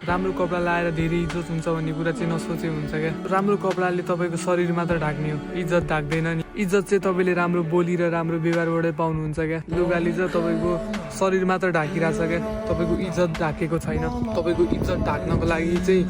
राम्रो कपडा लाएर धेरै इज्जत हुन्छ भन्ने कुरा चाहिँ नसोचे हुन्छ क्या। राम्रो कपडाले तपाईँको शरीर मात्र ढाक्ने हो, इज्जत ढाक्दैन नि। इज्जत चाहिँ तपाईँले राम्रो बोली र राम्रो व्यवहारबाटै पाउनुहुन्छ क्या। लुगाले चाहिँ तपाईँको शरीर मात्र ढाकिरहेछ क्या, तपाईँको इज्जत ढाकेको छैन। तपाईँको इज्जत ढाक्नको लागि चाहिँ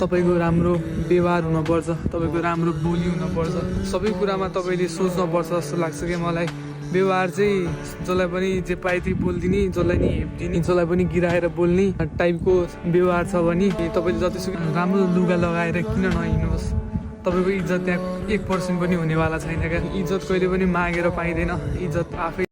तपाईँको राम्रो व्यवहार हुनुपर्छ, तपाईँको राम्रो बोली हुनुपर्छ। सबै कुरामा तपाईँले सोच्नुपर्छ जस्तो लाग्छ क्या मलाई। व्यवहार चाहिँ जसलाई पनि जे पाए त्यही बोलिदिने, जसलाई नि हेप्दिने, जसलाई पनि गिराएर बोल्ने टाइपको व्यवहार छ भने तपाईँले जतिसुकै राम्रो लुगा लगाएर किन नहिँड्नुहोस्, तपाईँको इज्जत त्यहाँ 1% पनि हुनेवाला छैन क्या। इज्जत कहिले पनि मागेर पाइँदैन, इज्जत आफै